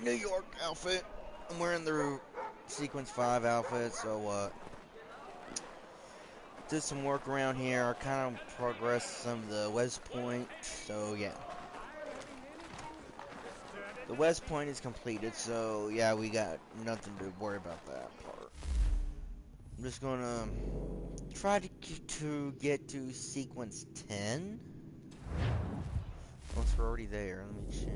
New York outfit. I'm wearing the Sequence 5 outfit, so did some work around here. I kind of progressed some of the West Point, so yeah. The West Point is completed, so yeah, we got nothing to worry about that part. I'm just gonna try to get to Sequence 10. Once we're already there, let me check.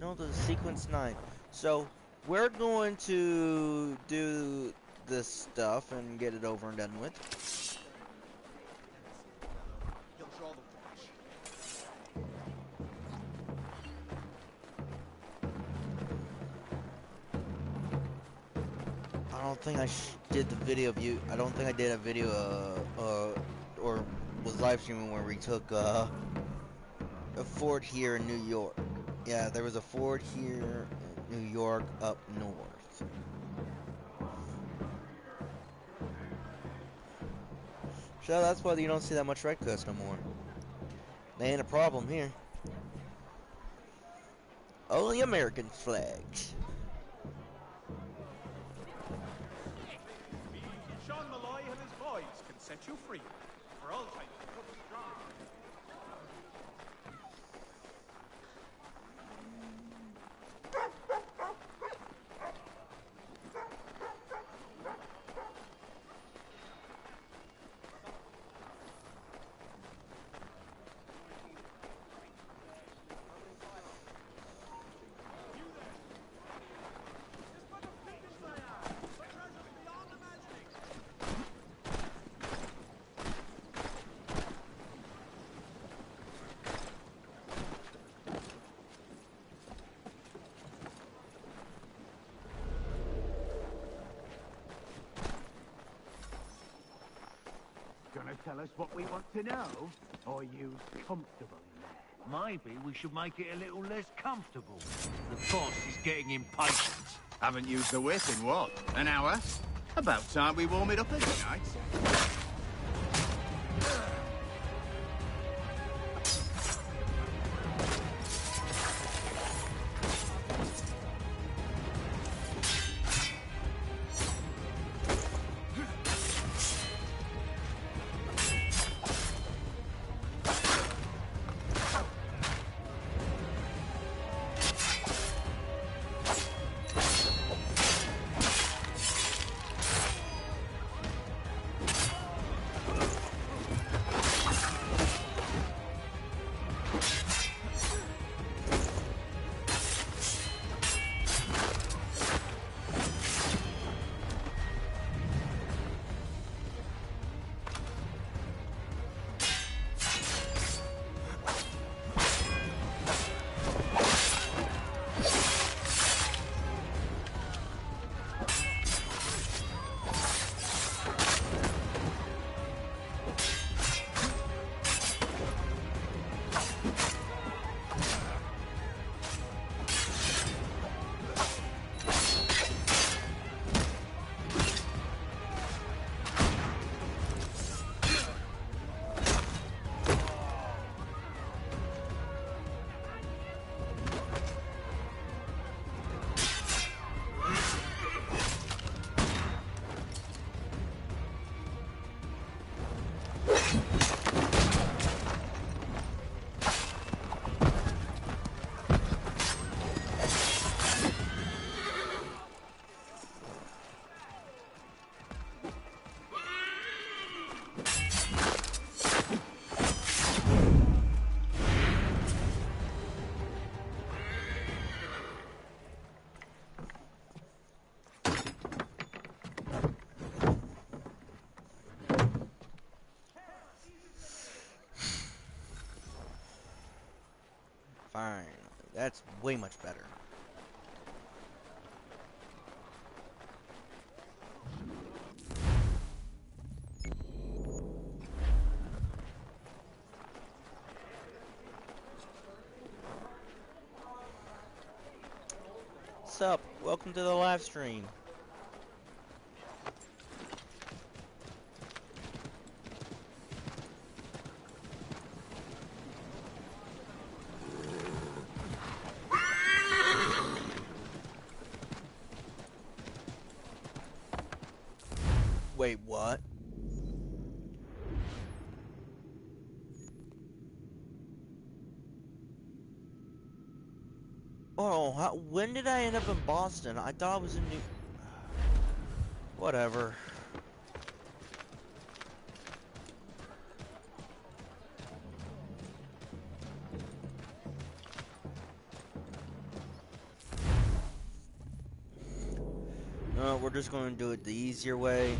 No, the Sequence 9. So, we're going to do this stuff and get it over and done with. He'll draw the watch. I don't think I did the video view. I don't think I did a video, or was live streaming where we took, a fort here in New York. Yeah, there was a fort here in New York up north. So that's why you don't see that much red coats no more. They ain't a problem here. Only American flags. Sean Malloy and his boys can set you free. For all time. Gonna tell us what we want to know, or you comfortable in there? Maybe we should make it a little less comfortable. The boss is getting impatient. Haven't used the whip in what? An hour? About time we warm it up a night. Fine. That's way much better. What's up? Welcome to the live stream. Wait, what? Oh, when did I end up in Boston? I thought I was in New... Whatever. No, we're just going to do it the easier way.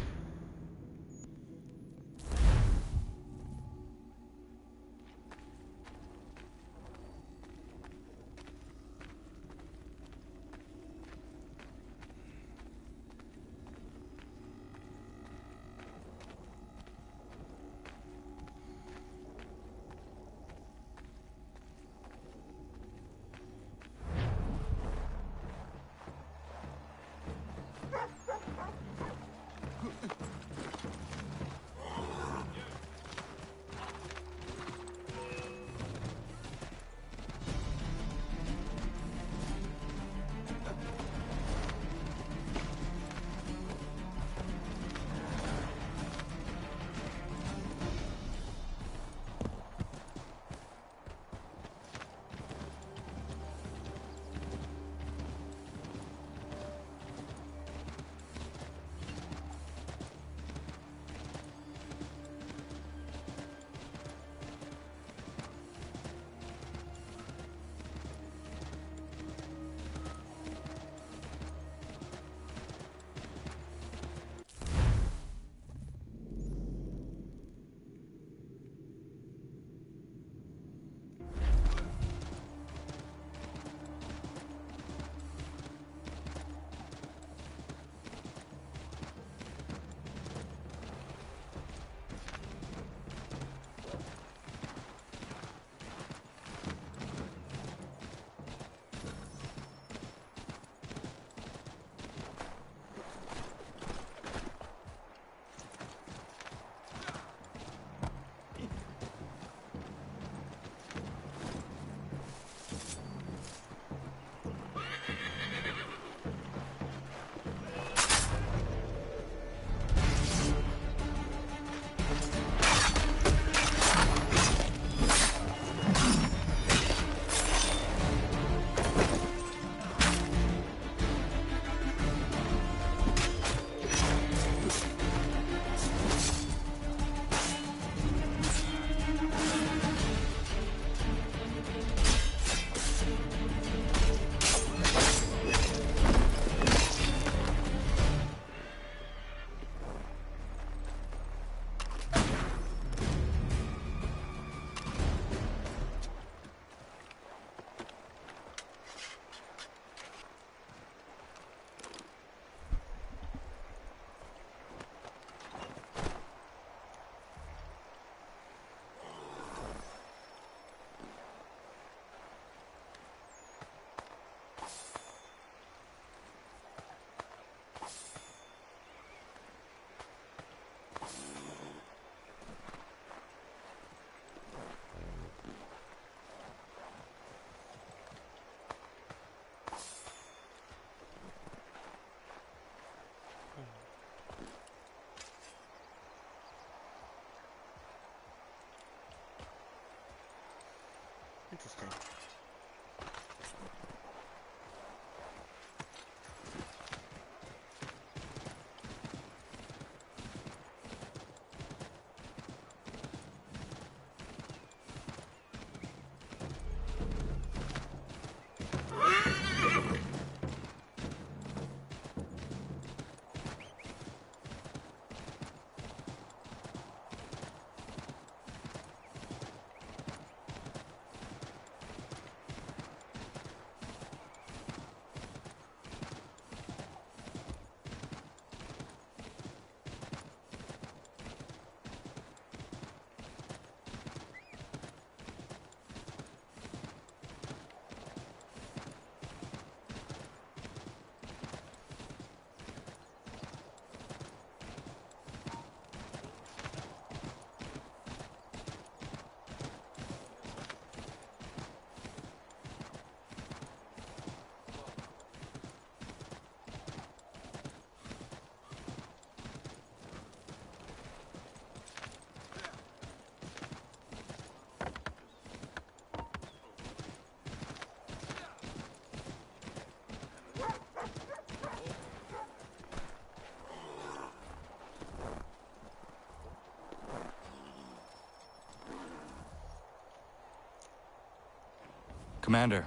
Commander,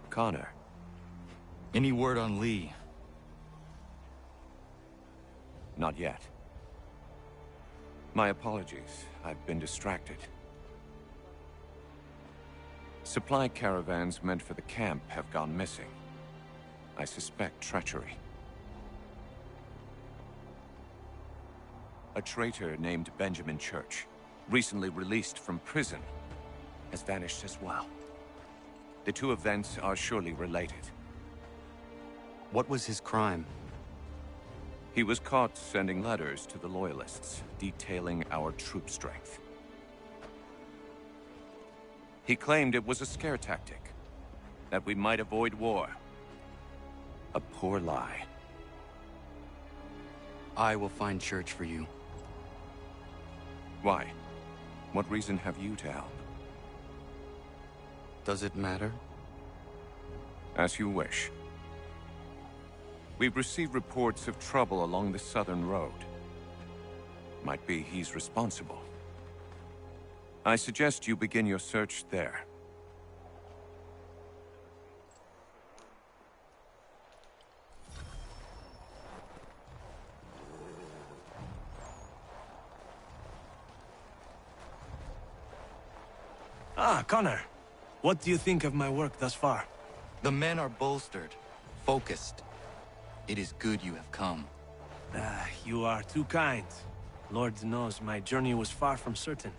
Connor. any word on Lee? Not yet. My apologies. I've been distracted. Supply caravans meant for the camp have gone missing. I suspect treachery. A traitor named Benjamin Church, recently released from prison, has vanished as well. The two events are surely related. What was his crime? He was caught sending letters to the Loyalists, detailing our troop strength. He claimed it was a scare tactic, that we might avoid war. A poor lie. I will find Church for you. Why? What reason have you to help? Does it matter? As you wish. We've received reports of trouble along the southern road. Might be he's responsible. I suggest you begin your search there. Ah, Connor. What do you think of my work thus far? The men are bolstered, focused. It is good you have come. Ah, you are too kind. Lord knows my journey was far from certain.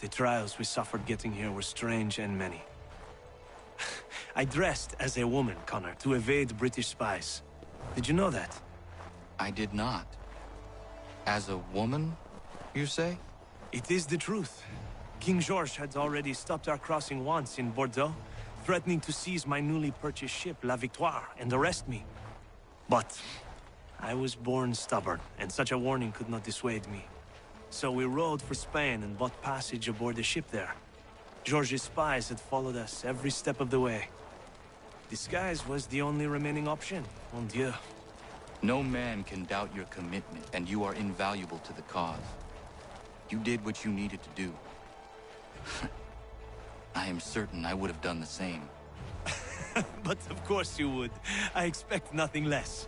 The trials we suffered getting here were strange and many. I dressed as a woman, Connor, to evade British spies. Did you know that? I did not. As a woman, you say? It is the truth. King George had already stopped our crossing once in Bordeaux, threatening to seize my newly purchased ship, La Victoire, and arrest me. But I was born stubborn, and such a warning could not dissuade me. So we rode for Spain and bought passage aboard the ship there. George's spies had followed us every step of the way. Disguise was the only remaining option, mon Dieu. No man can doubt your commitment, and you are invaluable to the cause. You did what you needed to do. I am certain I would have done the same. But of course you would. I expect nothing less.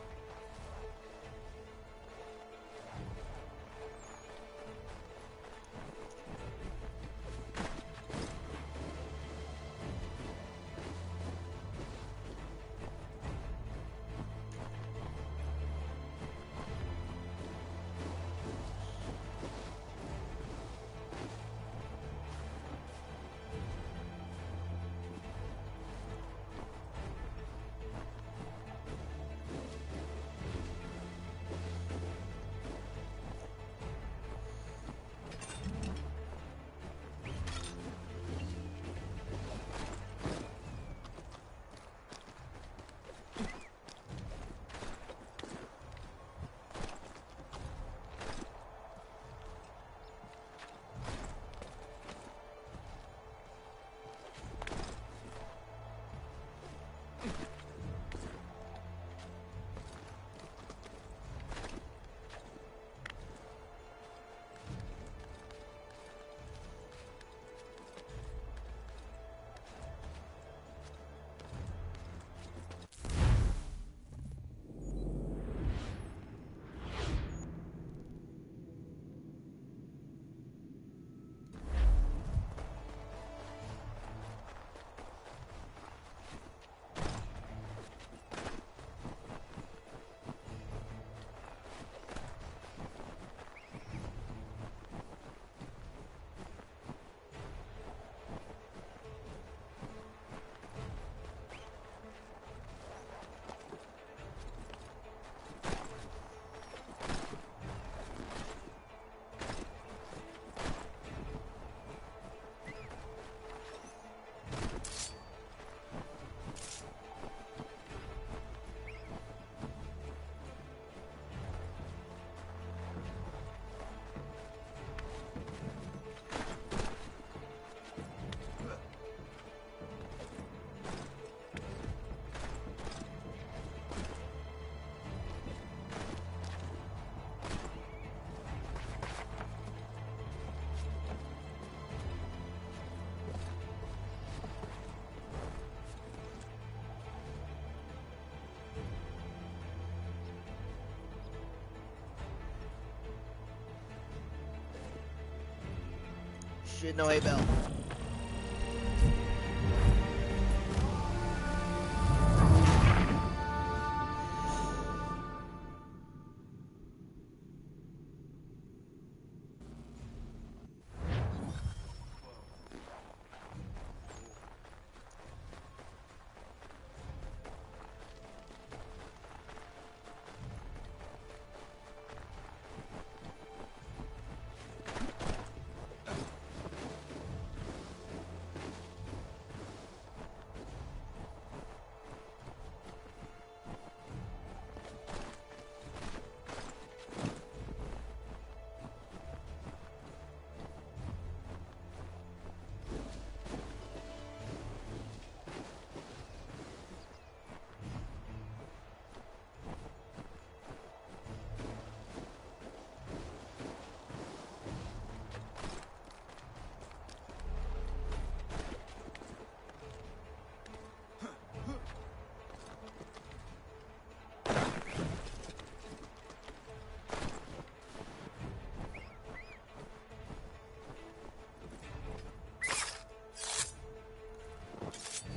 shit, no hay bale.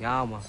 Ja, man.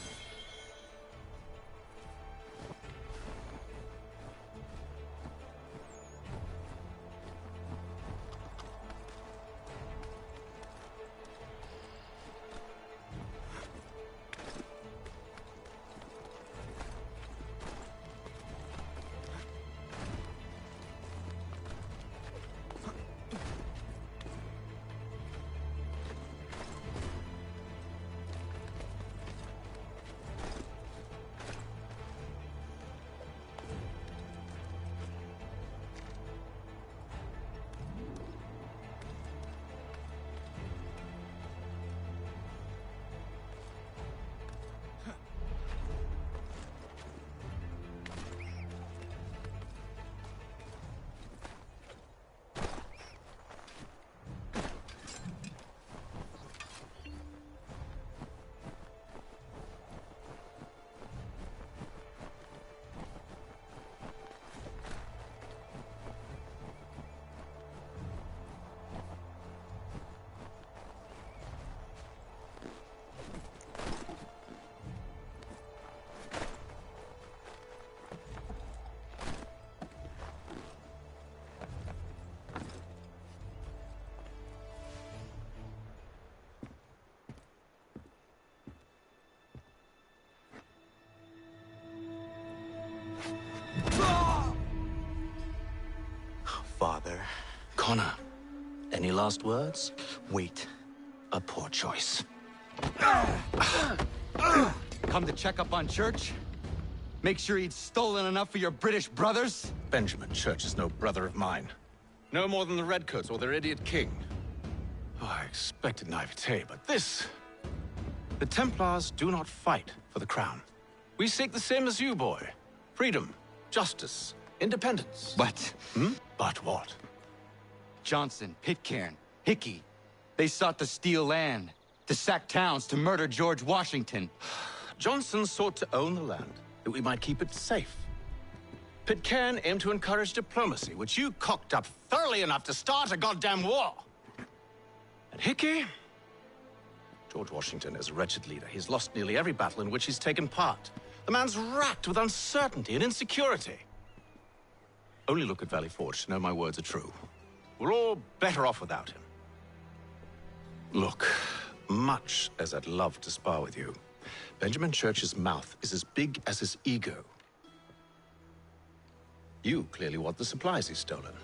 Father. Connor, any last words? Wait. A poor choice. Come to check up on Church? Make sure he'd stolen enough for your British brothers? Benjamin Church is no brother of mine. No more than the Redcoats or their idiot king. Oh, I expected naivete, but this... The Templars do not fight for the crown. We seek the same as you, boy. Freedom, justice, independence. But... But what? Johnson, Pitcairn, Hickey, they sought to steal land, to sack towns, to murder George Washington. Johnson sought to own the land, that we might keep it safe. Pitcairn aimed to encourage diplomacy, which you cocked up thoroughly enough to start a goddamn war. And Hickey? George Washington is a wretched leader. He's lost nearly every battle in which he's taken part. The man's racked with uncertainty and insecurity. Only look at Valley Forge to know my words are true. We're all better off without him. Look, much as I'd love to spar with you, Benjamin Church's mouth is as big as his ego. You clearly want the supplies he's stolen.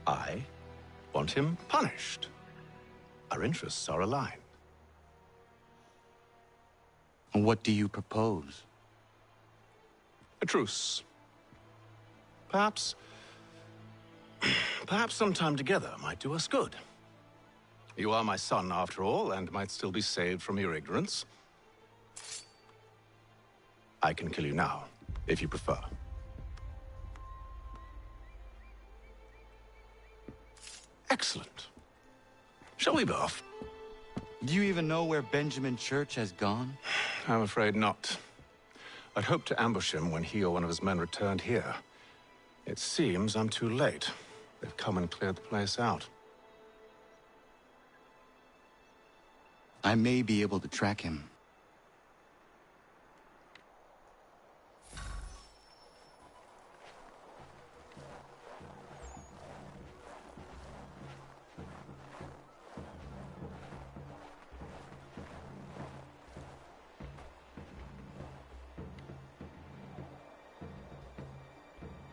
I want him punished. Our interests are aligned. What do you propose? A truce. Perhaps some time together might do us good. You are my son, after all, and might still be saved from your ignorance. I can kill you now, if you prefer. Excellent. Shall we be off? Do you even know where Benjamin Church has gone? I'm afraid not. I'd hoped to ambush him when he or one of his men returned here. It seems I'm too late. They've come and cleared the place out. I may be able to track him.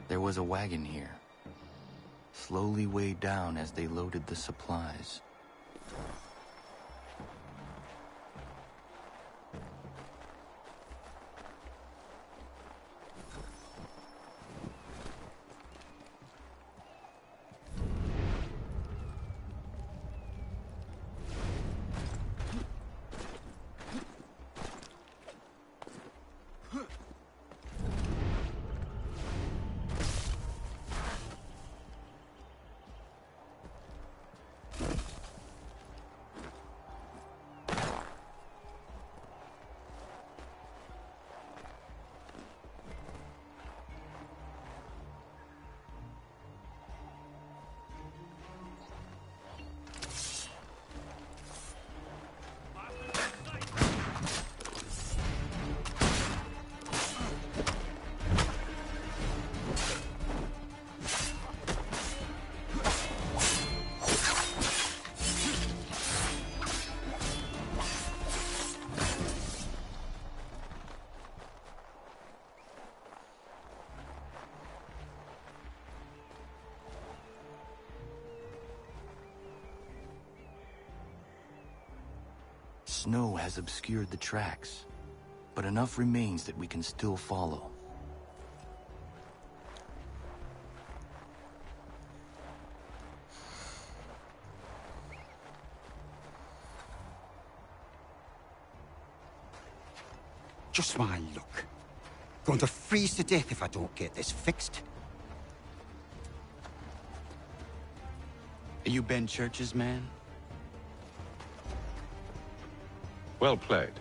There was a wagon here, slowly weighed down as they loaded the supplies. Snow has obscured the tracks, but enough remains that we can still follow. Just my luck. Going to freeze to death if I don't get this fixed. Are you Ben Church's man? Well played.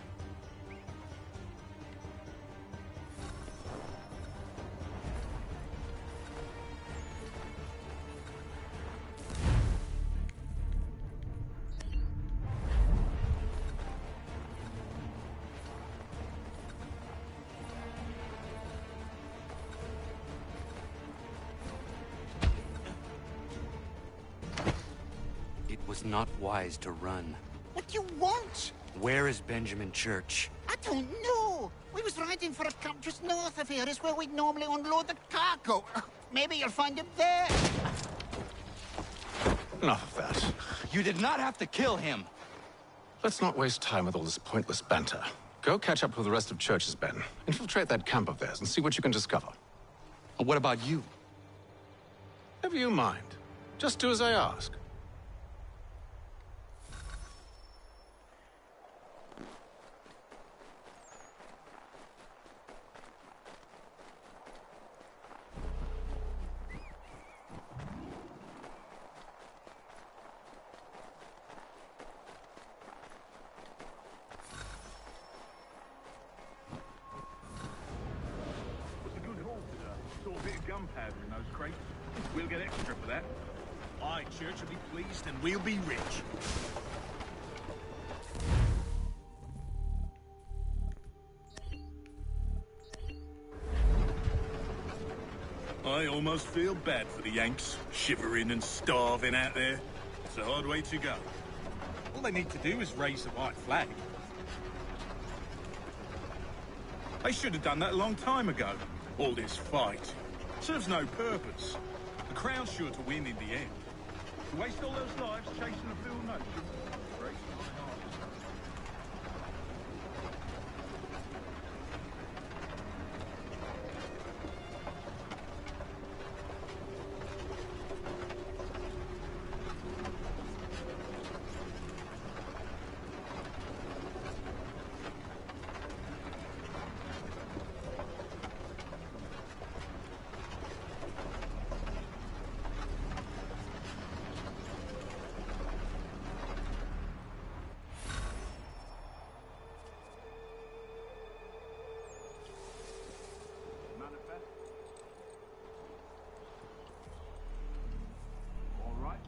It was not wise to run. What do you want? Where is Benjamin Church? I don't know. We was riding for a camp just north of here. Is where we'd normally unload the cargo. Maybe you'll find him there. Enough of that. You did not have to kill him. Let's not waste time with all this pointless banter. Go catch up with the rest of Church's men. Infiltrate that camp of theirs and see what you can discover. What about you? Never you mind. Just do as I ask. Gunpowder in those crates. We'll get extra for that. Aye, Church will be pleased and we'll be rich. I almost feel bad for the Yanks, shivering and starving out there. It's a hard way to go. All they need to do is raise the white flag. They should have done that a long time ago. All this fight serves no purpose. The Crown's sure to win in the end. To waste all those lives chasing a fool nation. Breaks my heart.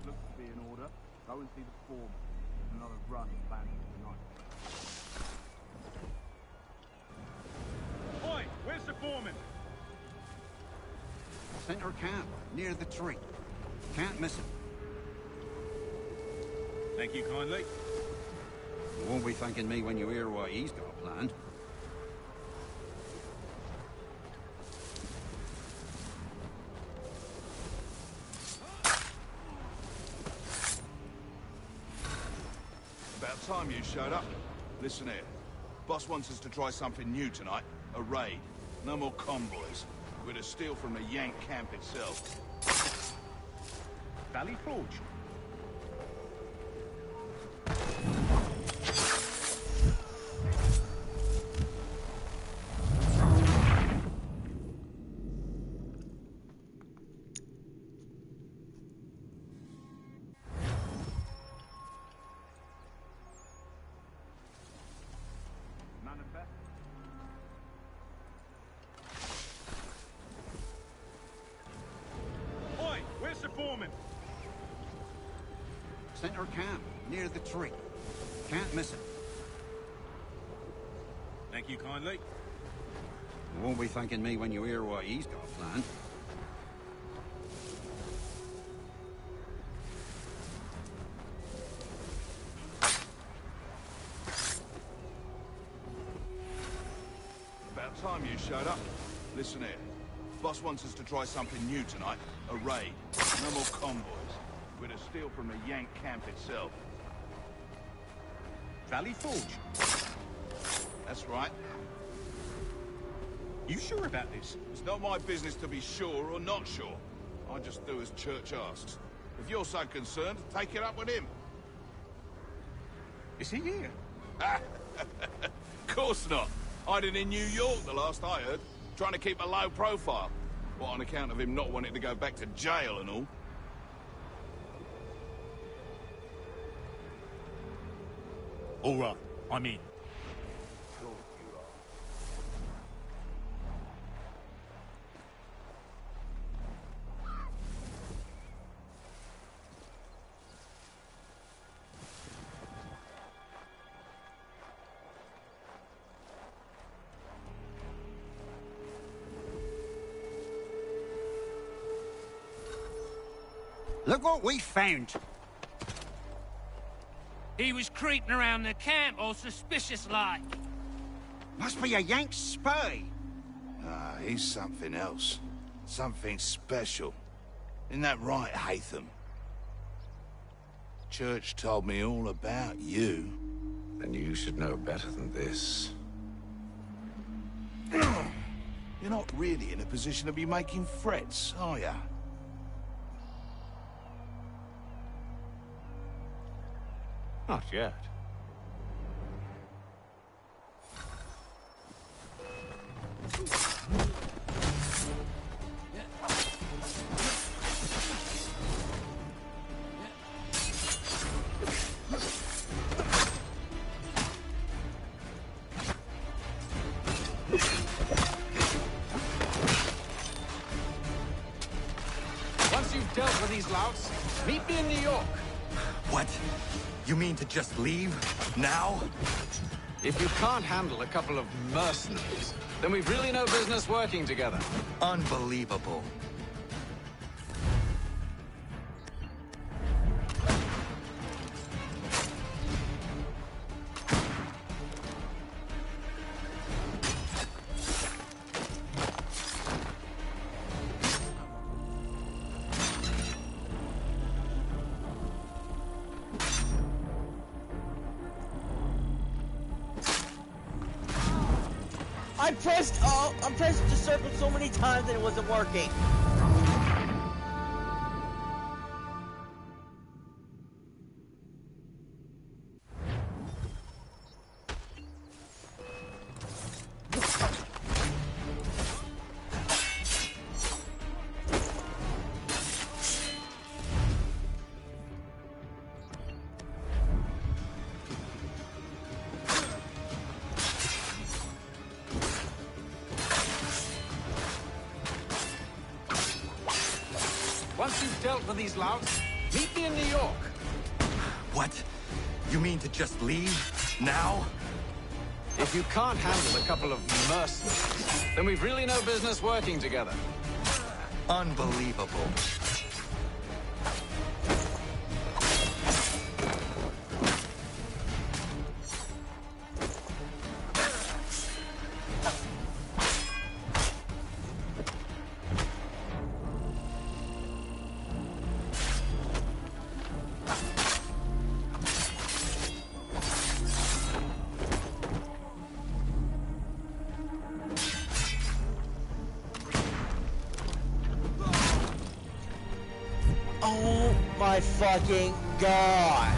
Looks to be in order. Go and see the foreman. There's another run planned for tonight. foreman? Center camp, near the tree. Can't miss it. Thank you kindly. You won't be thanking me when you hear what he's got planned. About time you showed up. Listen here. Boss wants us to try something new tonight. A raid. No more convoys. We're to steal from the Yank camp itself. Valley Forge. Oi, where's the foreman? Center camp, near the tree. Can't miss it. Thank you kindly. You won't be thanking me when you hear what he's got planned. About time you showed up. Listen here. Boss wants us to try something new tonight. A raid. No more convoys. We're to steal from the Yank camp itself. Valley Forge? That's right. You sure about this? It's not my business to be sure or not sure. I just do as Church asks. If you're so concerned, take it up with him. Is he here? Of course not. Hiding in New York, the last I heard. Trying to keep a low profile. What, on account of him not wanting to go back to jail and all? All right, I'm in. Look what we found. He was creeping around the camp, all suspicious-like. Must be a Yank spy. Ah, he's something else. Something special. Isn't that right, Hatham? Church told me all about you. Then you should know better than this. You're not really in a position to be making threats, are you? Not yet. Once you've dealt with these louts, meet me in New York. What? You mean to just leave? Now? If you can't handle a couple of mercenaries, then we've really no business working together. Unbelievable. I pressed the circle so many times and it wasn't working. Once you've dealt with these louts, meet me in New York. What? You mean to just leave? Now? If you can't handle a couple of mercenaries, then we've really no business working together. Unbelievable. Oh my fucking god!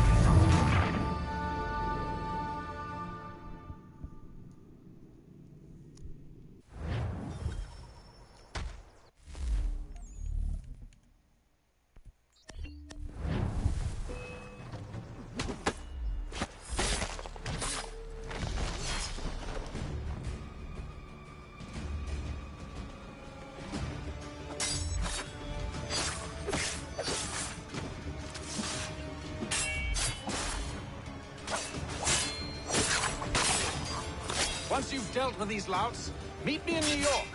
Once you've dealt with these louts, meet me in New York.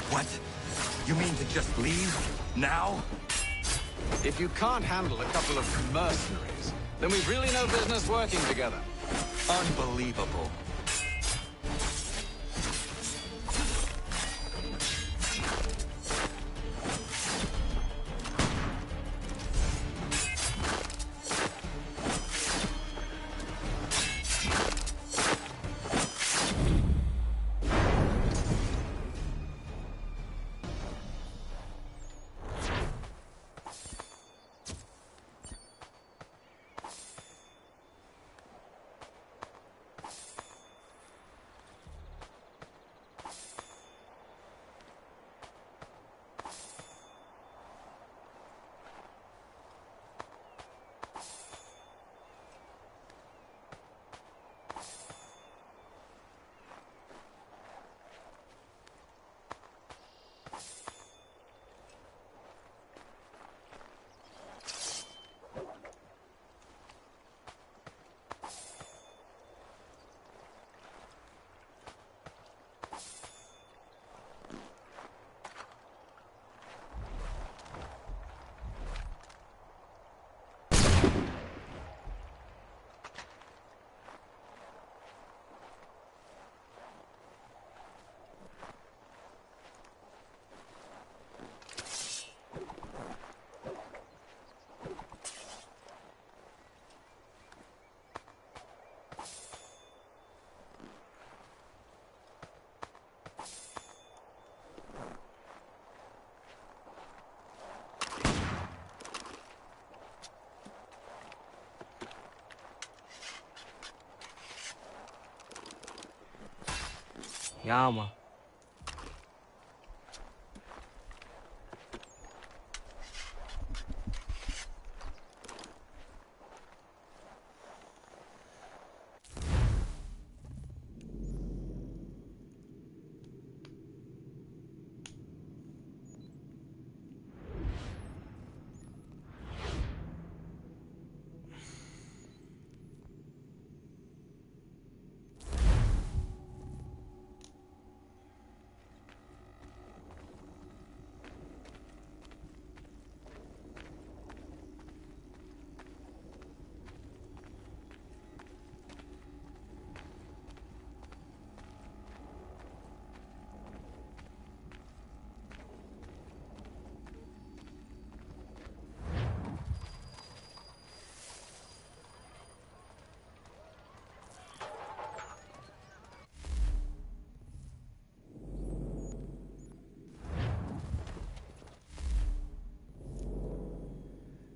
What? You mean to just leave? Now? If you can't handle a couple of mercenaries, then we've really no business working together. Unbelievable. Ja, man.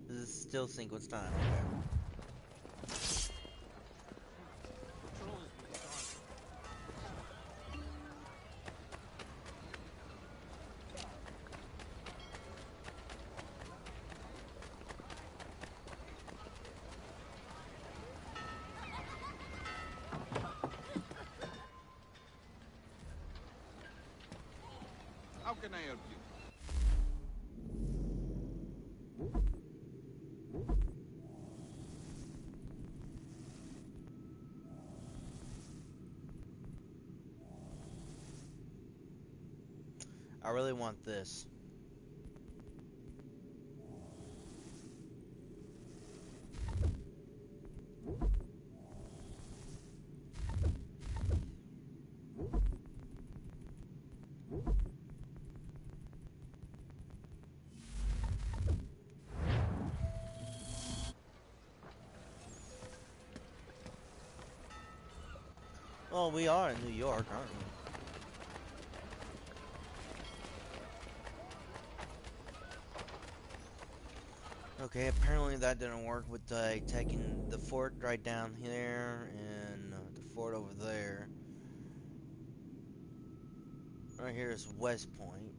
This is still sequence time, okay. How can I help you? I really want this. Well, we are in New York, aren't we? Okay, apparently that didn't work with taking the fort right down here and the fort over there. Right here is West Point.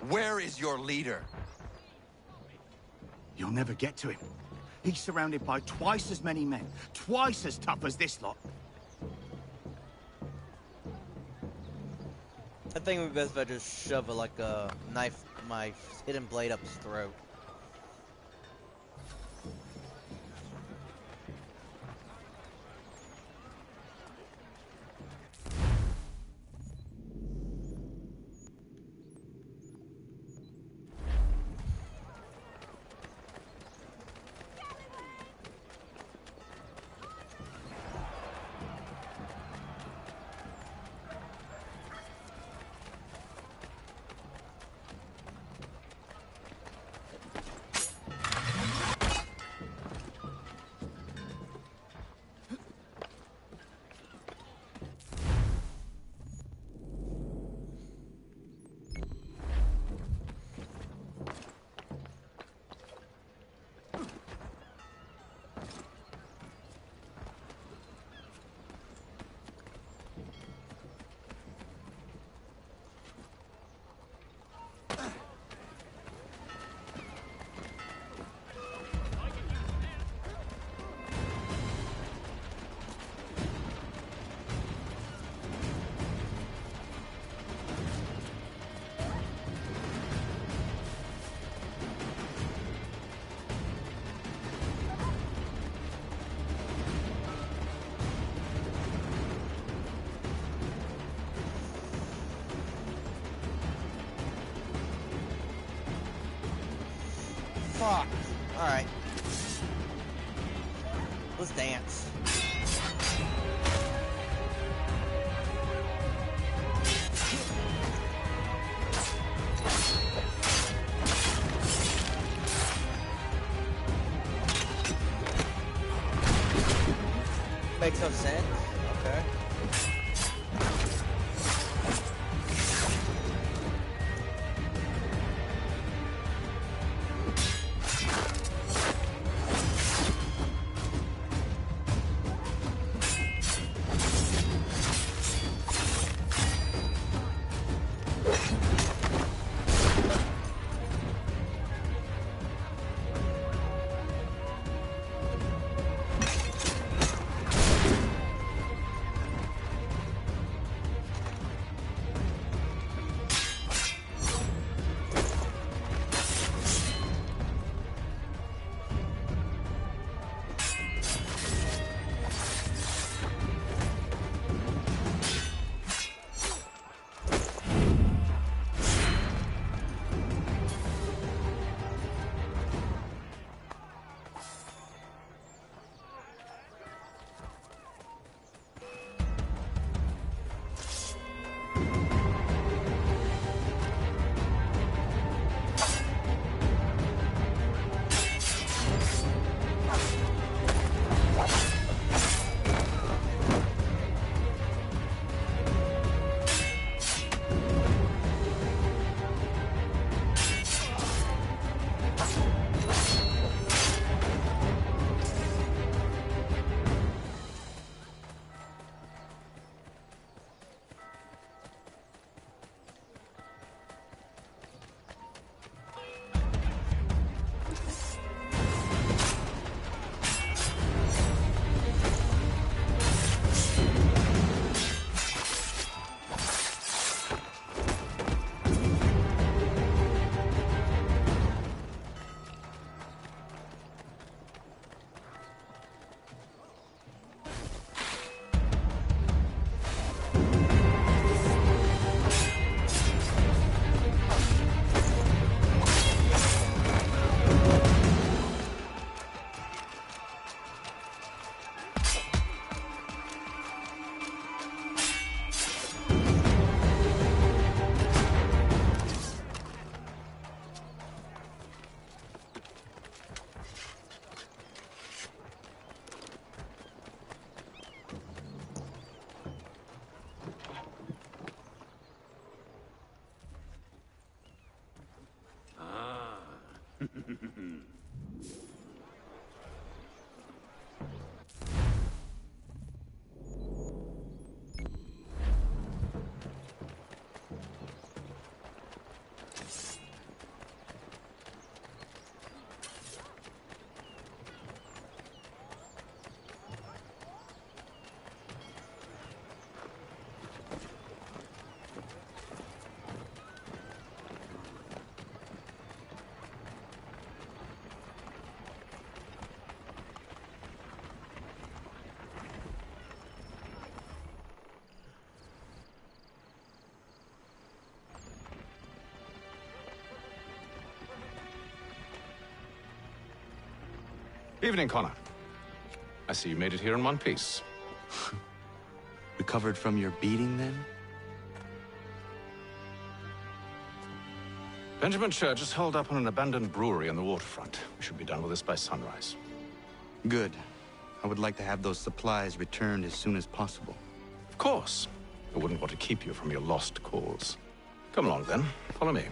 Where is your leader? You'll never get to him. He's surrounded by twice as many men, twice as tough as this lot. I think it would be best if I just shove like a knife, my hidden blade up his throat. Fuck. Alright. Let's dance. makes some sense. Okay. Evening, Connor. I see you made it here in one piece. Recovered from your beating, then? Benjamin Church is holed up on an abandoned brewery on the waterfront. We should be done with this by sunrise. Good. I would like to have those supplies returned as soon as possible. Of course. I wouldn't want to keep you from your lost cause. Come along, then. Follow me.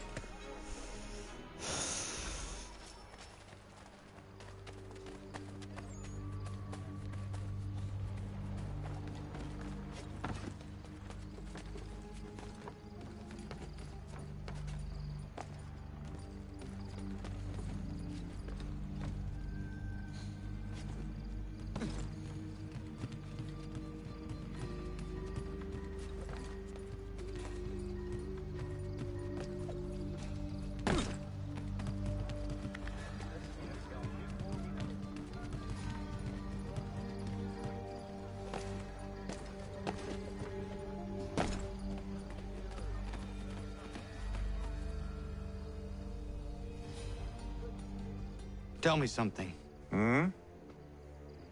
Tell me something.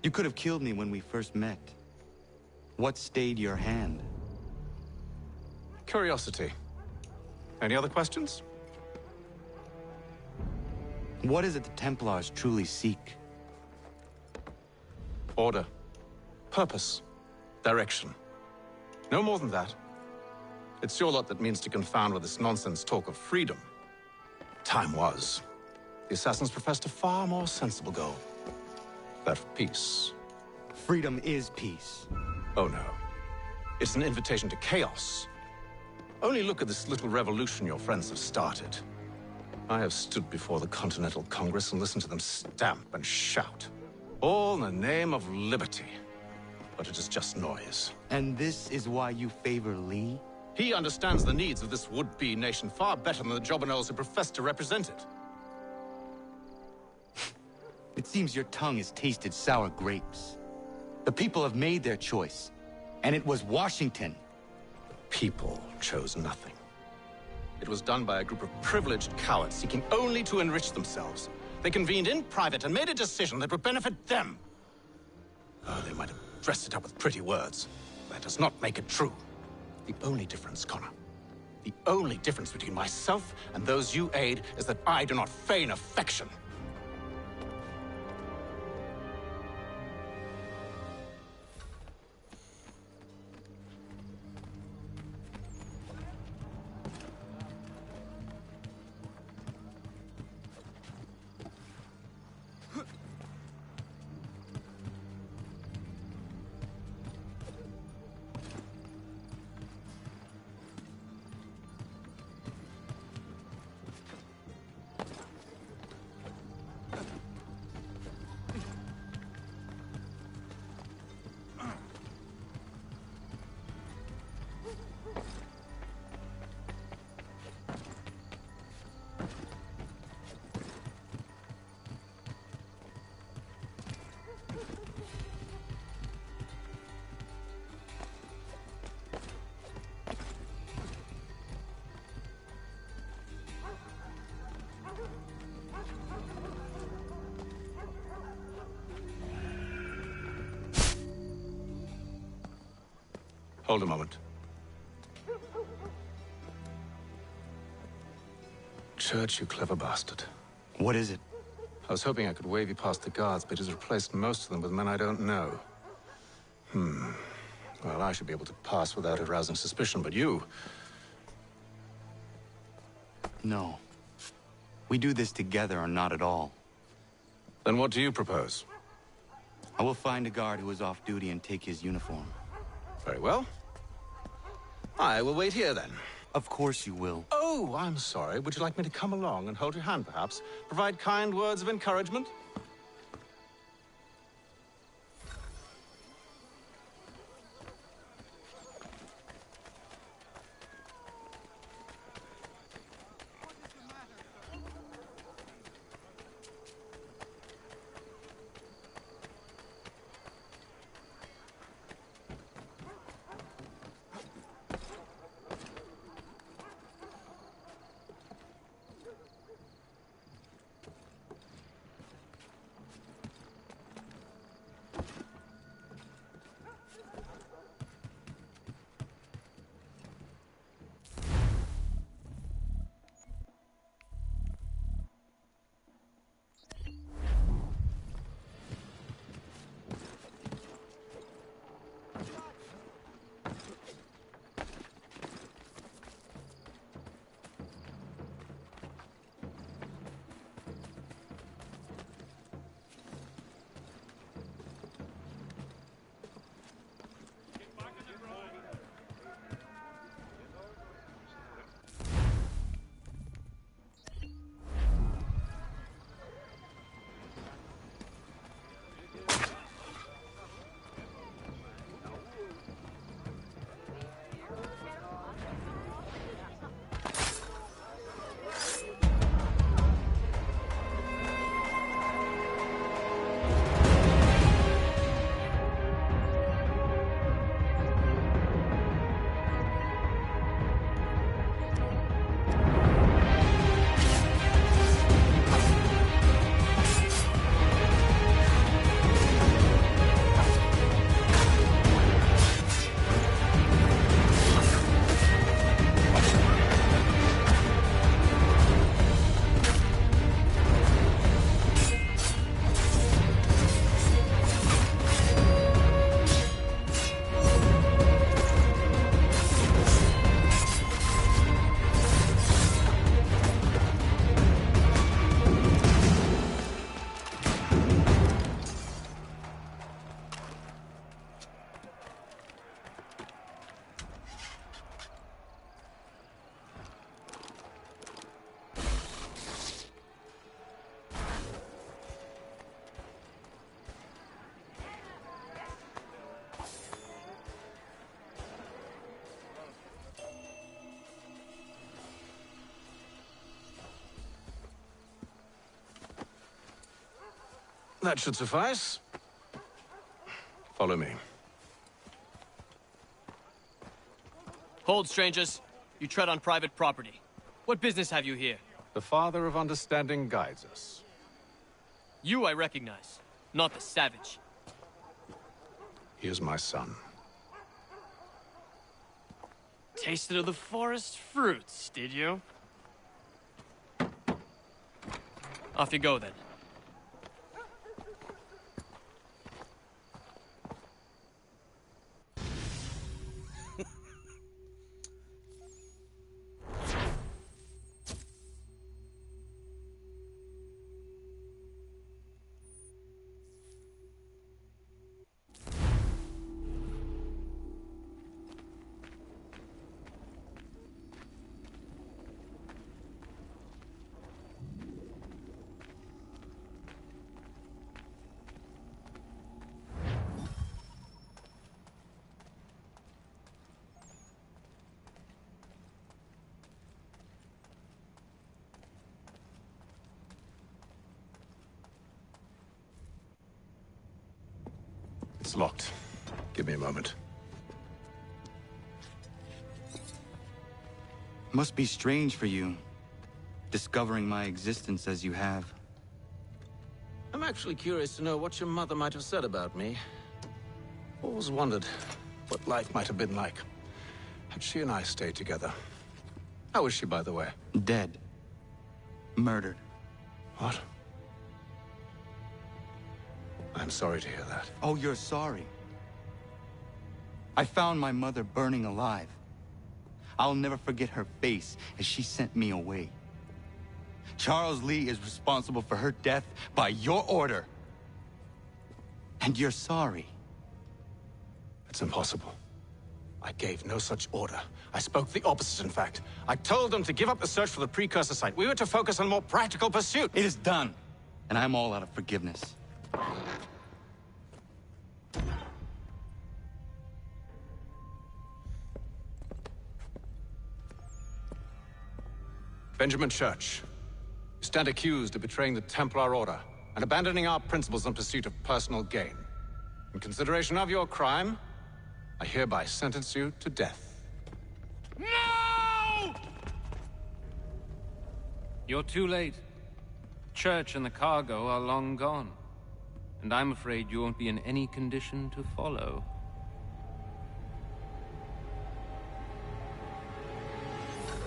You could have killed me when we first met. What stayed your hand? Curiosity. Any other questions? What is it the Templars truly seek? Order. Purpose. Direction. No more than that. It's your lot that means to confound with this nonsense talk of freedom. Time was. The assassins professed a far more sensible goal. That of peace. Freedom is peace. Oh no. It's an invitation to chaos. Only look at this little revolution your friends have started. I have stood before the Continental Congress and listened to them stamp and shout. All in the name of liberty. But it is just noise. And this is why you favor Lee? He understands the needs of this would-be nation far better than the jobberknolls who profess to represent it. It seems your tongue has tasted sour grapes. The people have made their choice, and it was Washington. People chose nothing. It was done by a group of privileged cowards seeking only to enrich themselves. They convened in private and made a decision that would benefit them. Oh, they might have dressed it up with pretty words. That does not make it true. The only difference, Connor, the only difference between myself and those you aid is that I do not feign affection. Hold a moment. Church, you clever bastard. What is it? I was hoping I could wave you past the guards, but he's replaced most of them with men I don't know. Well, I should be able to pass without arousing suspicion, but you... No. We do this together or not at all. Then what do you propose? I will find a guard who is off duty and take his uniform. Very well. I will wait here, then. Of course you will. Oh, I'm sorry. Would you like me to come along and hold your hand, perhaps? Provide kind words of encouragement? That should suffice. Follow me. Hold, strangers. You tread on private property. What business have you here? The Father of Understanding guides us. You I recognize, not the savage. He is my son. Tasted of the forest fruits, did you? Off you go, then. It's locked. Give me a moment. Must be strange for you, discovering my existence as you have. I'm actually curious to know what your mother might have said about me. Always wondered what life might have been like had she and I stayed together. How is she, by the way? Dead. Murdered. What? I'm sorry to hear that. Oh, you're sorry. I found my mother burning alive. I'll never forget her face as she sent me away. Charles Lee is responsible for her death by your order. And you're sorry. It's impossible. I gave no such order. I spoke the opposite, in fact. I told them to give up the search for the precursor site. We were to focus on a more practical pursuit. It is done, and I'm all out of forgiveness. Benjamin Church, you stand accused of betraying the Templar Order and abandoning our principles in pursuit of personal gain. In consideration of your crime, I hereby sentence you to death. No! You're too late. Church and the cargo are long gone. And I'm afraid you won't be in any condition to follow.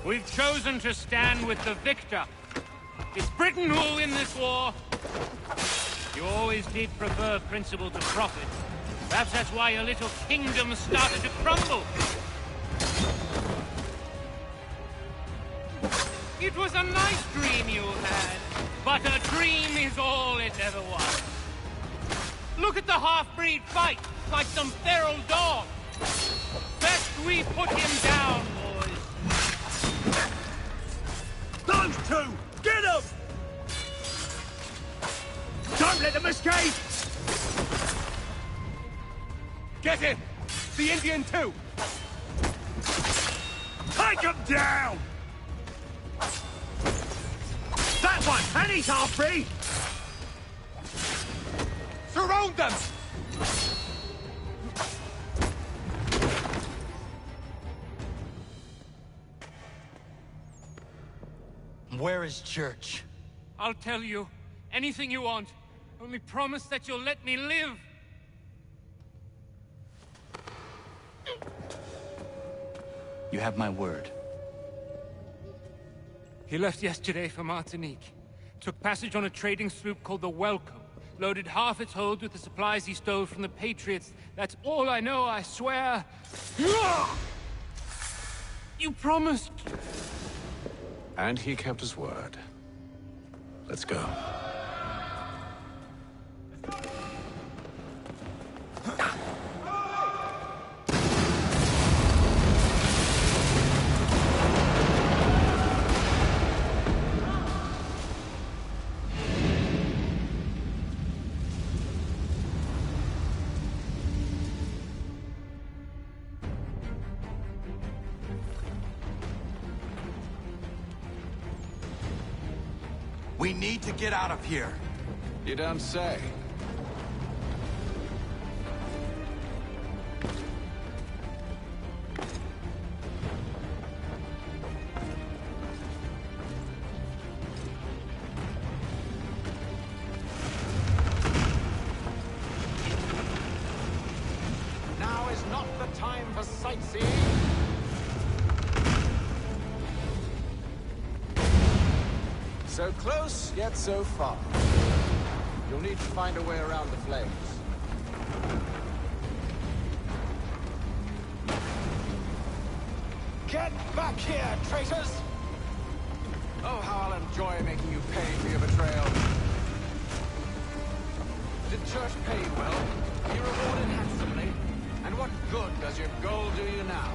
We've chosen to stand with the victor. It's Britain who will win this war. You always did prefer principle to profit. Perhaps that's why your little kingdom started to crumble. It was a nice dream you had, but a dream is all it ever was. Look at the half-breed fight, like some feral dog. Best we put him down, boys. Those two! Get them! Don't let them escape! Get him! The Indian too! Take them down! That one! And he's half-breed! Surround them! Where is Church? I'll tell you. Anything you want. Only promise that you'll let me live. You have my word. He left yesterday for Martinique. Took passage on a trading sloop called the Welcome. Loaded half its hold with the supplies he stole from the Patriots. That's all I know, I swear. You promised. And he kept his word. Let's go. We need to get out of here. You don't say. So close, yet so far. You'll need to find a way around the flames. Get back here, traitors! Oh, how I'll enjoy making you pay for your betrayal. Did Church pay you well? Were you rewarded handsomely? And what good does your gold do you now?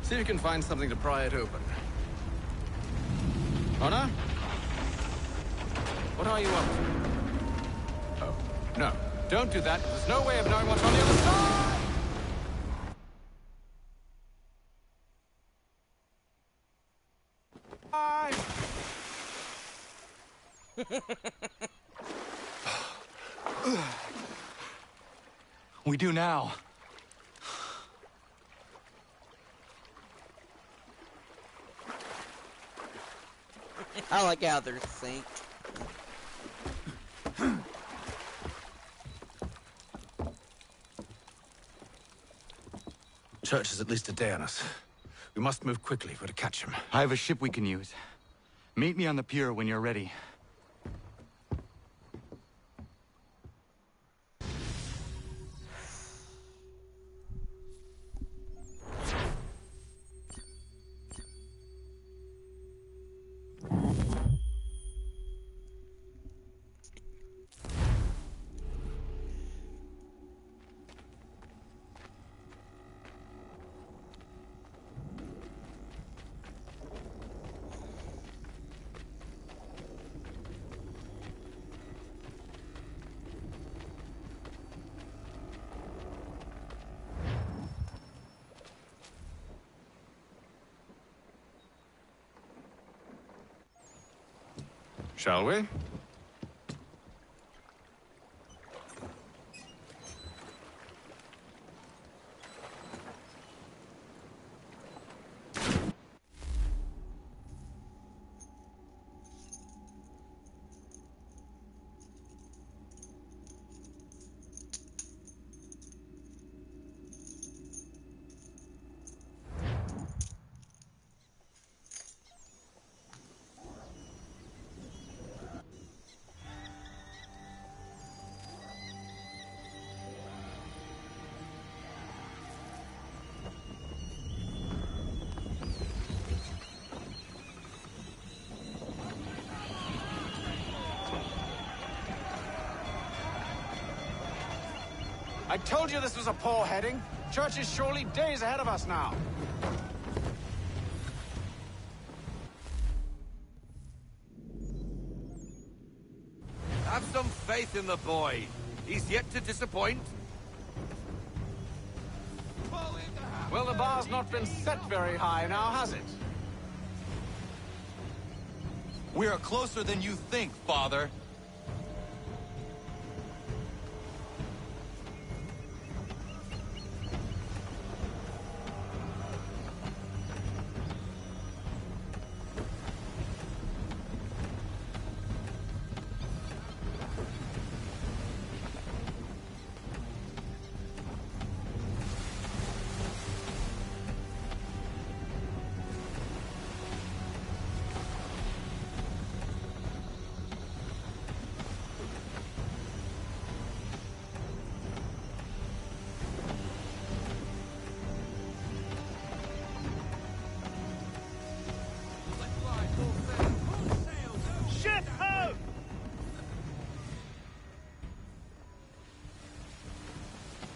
See if you can find something to pry it open. Honor? What are you up to? Oh, no. Don't do that. There's no way of knowing what's on the other side! We do now. I like how they're synced. Church is at least a day on us. We must move quickly if we're to catch him. I have a ship we can use. Meet me on the pier when you're ready. Shall we? I told you this was a poor heading. Church is surely days ahead of us now. Have some faith in the boy. He's yet to disappoint. Well, the bar's not been set very high now, has it? We are closer than you think, Father.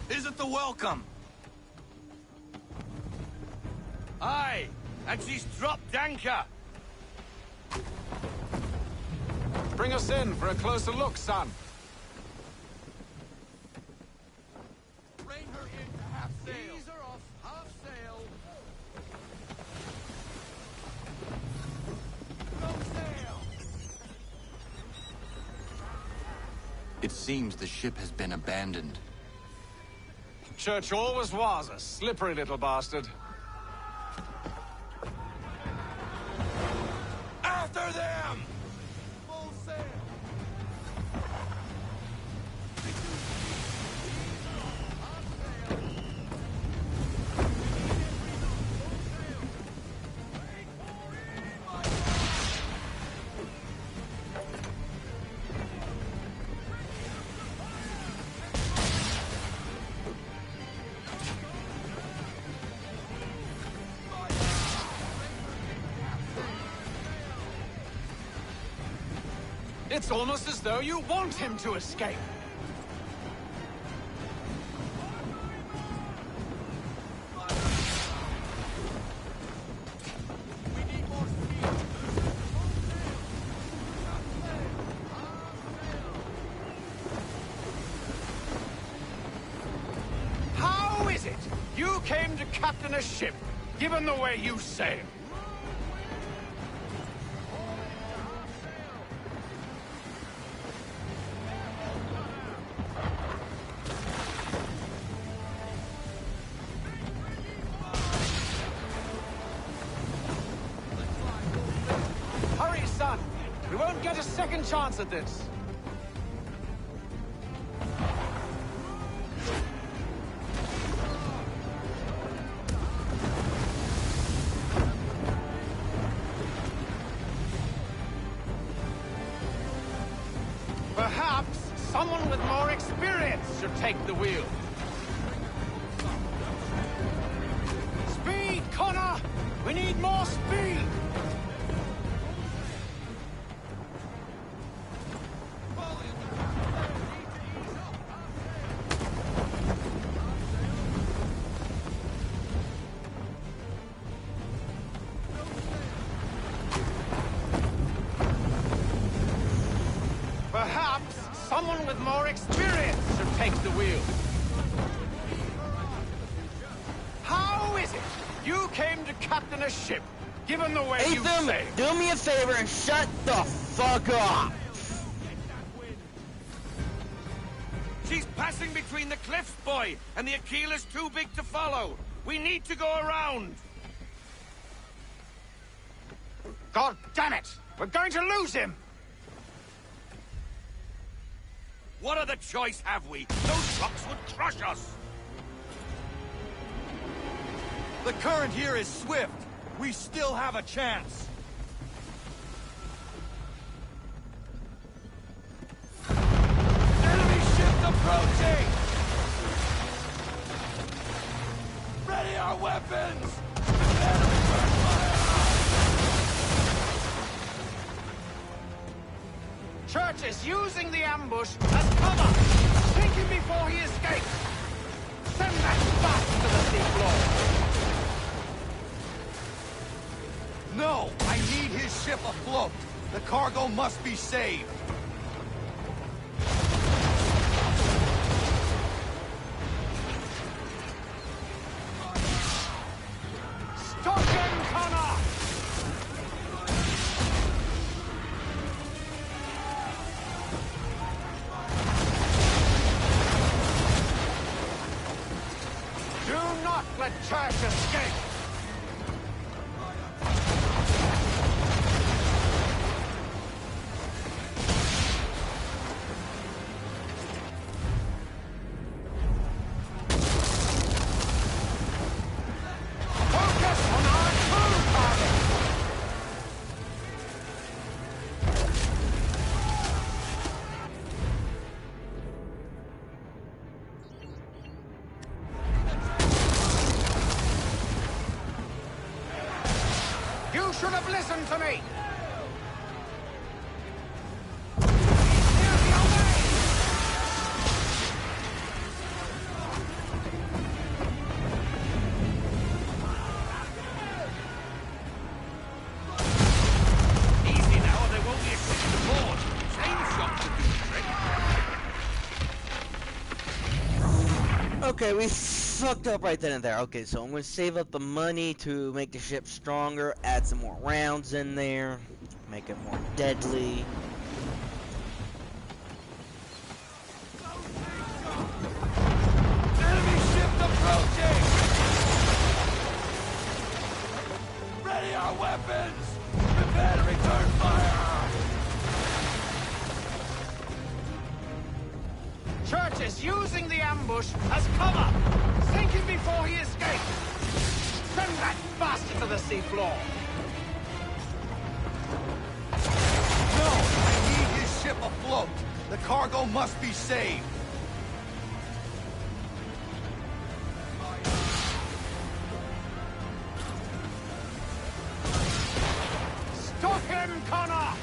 Isn't the welcome? Aye, and she's dropped anchor. Bring us in for a closer look, son. It seems the ship has been abandoned. Church always was a slippery little bastard. After them! Full sail! It's almost as though you want him to escape. How is it you came to captain a ship, given the way you sail? We won't get a second chance at this. Perhaps someone with more experience should take the wheel. Speed, Connor! We need more speed! Perhaps someone with more experience should take the wheel. How is it you came to captain a ship, given the way you sail? Do me a favor and shut the fuck up! She's passing between the cliffs, boy, and the Aquila's too big to follow. We need to go around. God damn it! We're going to lose him! What other choice have we? Those trucks would crush us! The current here is swift. We still have a chance. Enemy ship approaching! Ready our weapons! Enemy fire! Church is using the ambush as cover! Take him before he escapes! Send that bastard to the seafloor! No! I need his ship afloat! The cargo must be saved! Stop him, Connor! Do not let Church escape! Focus on our true target! You should have listened to me! Easy now, or there won't be a ship to board. Chain shots will do the trick. Okay, we fucked up right then and there. Okay, so I'm going to save up the money to make the ship stronger, add some more rounds in there, make it more deadly. ambush as cover! Sink him before he escapes! Send that bastard to the seafloor! No! I need his ship afloat! The cargo must be saved! Stop him, Connor!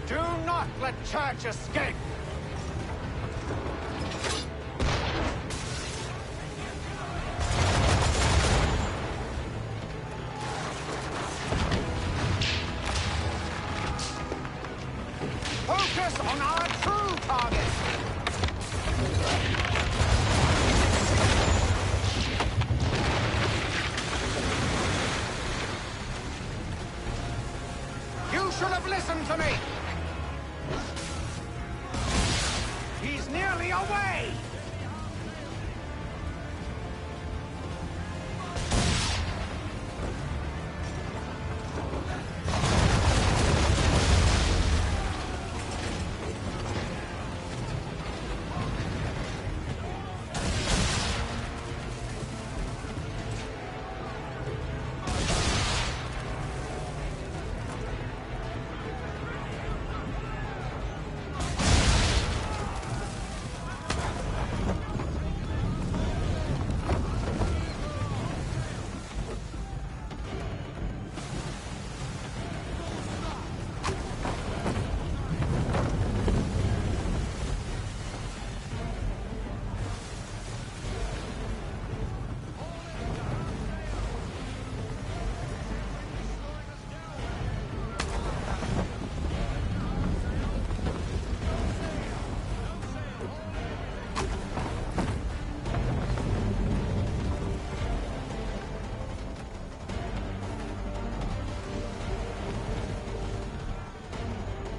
Do not let Church escape! Focus on our true target! You should have listened to me! He's nearly away!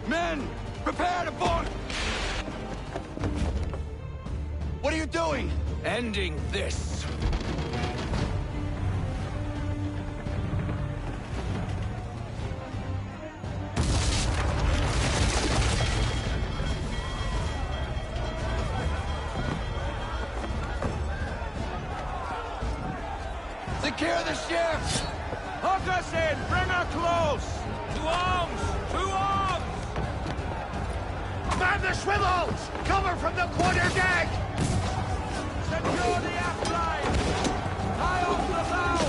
Men! Prepare to board! What are you doing? Ending this! Secure the ship! Hook us in! Bring her close! To arms! To arms! Man the swivels! Cover from the quarter deck! Secure the aft line! Tie off the bow!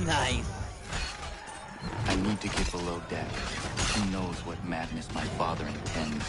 Nice. I need to get below deck. Who knows what madness my father intends?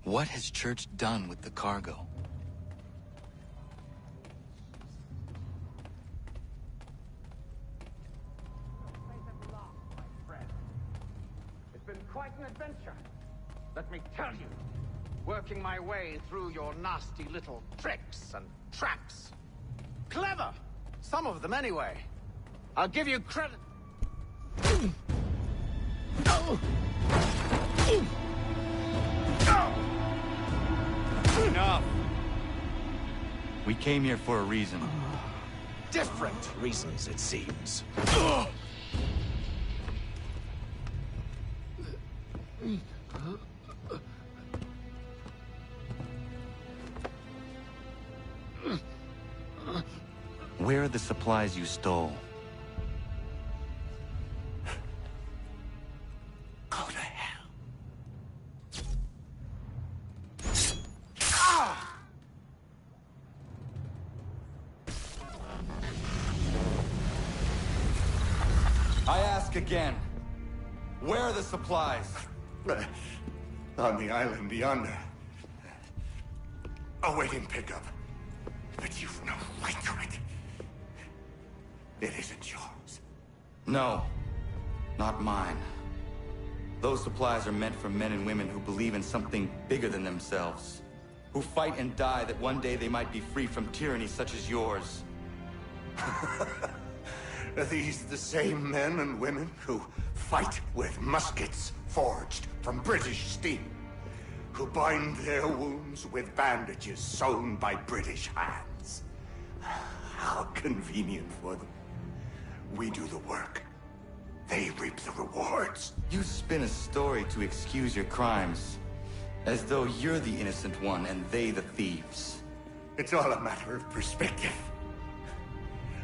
What has Church done with the cargo? It's been quite an adventure, let me tell you. Working my way through your nasty little tricks and traps. Clever! Some of them, anyway. I'll give you credit. Enough! We came here for a reason. Different reasons, it seems. Where are the supplies you stole? Go to hell. I ask again. Where are the supplies? On the island yonder. Awaiting pickup. But you've no right to it. It isn't yours. No. Not mine. Those supplies are meant for men and women who believe in something bigger than themselves. Who fight and die that one day they might be free from tyranny such as yours. Are these the same men and women who fight with muskets forged from British steel? Who bind their wounds with bandages sewn by British hands? How convenient for them. We do the work. They reap the rewards. You spin a story to excuse your crimes. As though you're the innocent one and they the thieves. It's all a matter of perspective.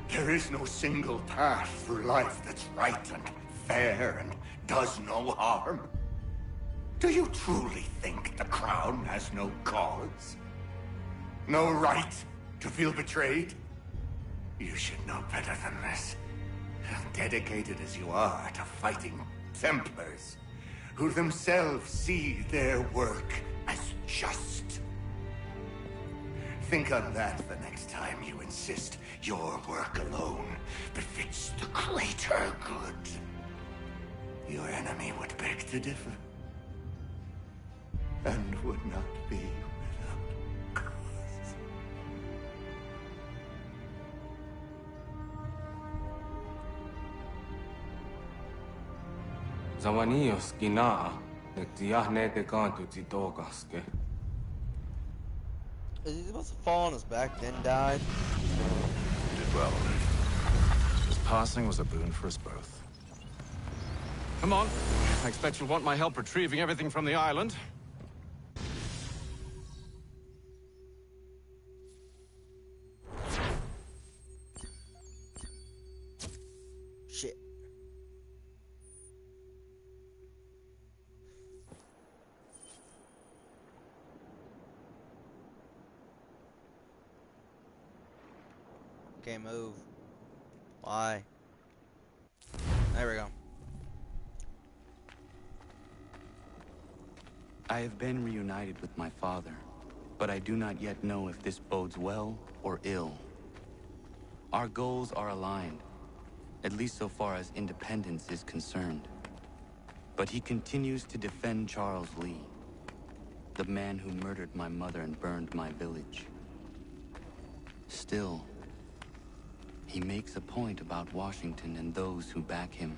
There is no single path through life that's right and fair and does no harm. Do you truly think the Crown has no cause? No right to feel betrayed? You should know better than this. Dedicated as you are to fighting Templars, who themselves see their work as just. Think on that the next time you insist your work alone befits the greater good. Your enemy would beg to differ, and would not be without cause. Zawanios kinaa, nektiahne te kantu titokaske. Is he supposed to fall on his back, then died? You did well. His passing was a boon for us both. Come on. I expect you'll want my help retrieving everything from the island. Shit. Can't move. Why? There we go. I have been reunited with my father, but I do not yet know if this bodes well or ill. Our goals are aligned, at least so far as independence is concerned. But he continues to defend Charles Lee, the man who murdered my mother and burned my village. Still, he makes a point about Washington and those who back him.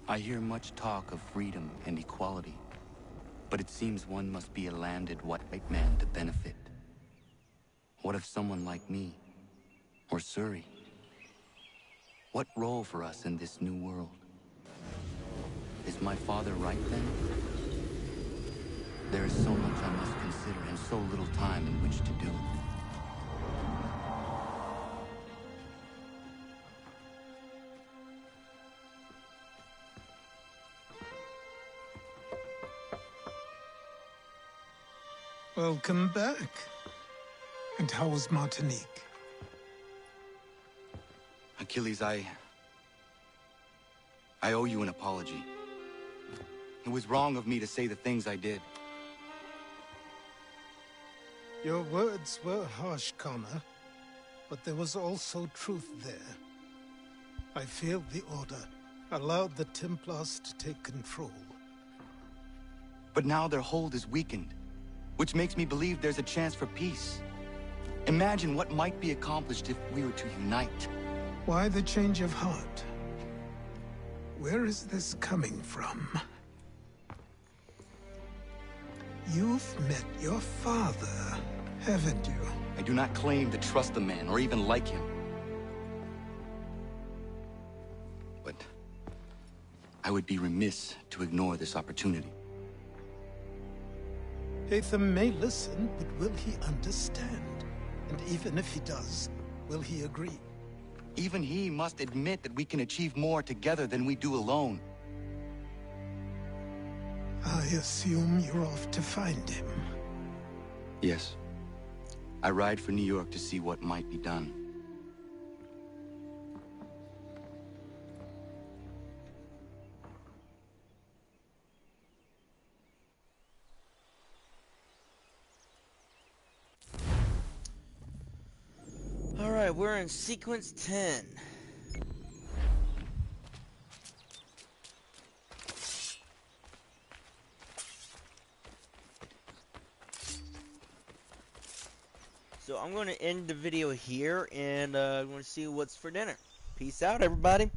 I hear much talk of freedom and equality, but it seems one must be a landed white man to benefit. What of someone like me, or Surrey? What role for us in this new world? Is my father right then? There is so much I must consider and so little time in which to do it. Welcome back. And how was Martinique? Achilles, I owe you an apology. It was wrong of me to say the things I did. Your words were harsh, Connor, but there was also truth there. I failed the Order, allowed the Templars to take control. But now their hold is weakened, which makes me believe there's a chance for peace. Imagine what might be accomplished if we were to unite. Why the change of heart? Where is this coming from? You've met your father, haven't you? I do not claim to trust the man or even like him. But I would be remiss to ignore this opportunity. Hatham may listen, but will he understand? And even if he does, will he agree? Even he must admit that we can achieve more together than we do alone. I assume you're off to find him. Yes. I ride for New York to see what might be done. Alright, we're in sequence 10. So I'm going to end the video here, and I'm going to see what's for dinner. Peace out, everybody.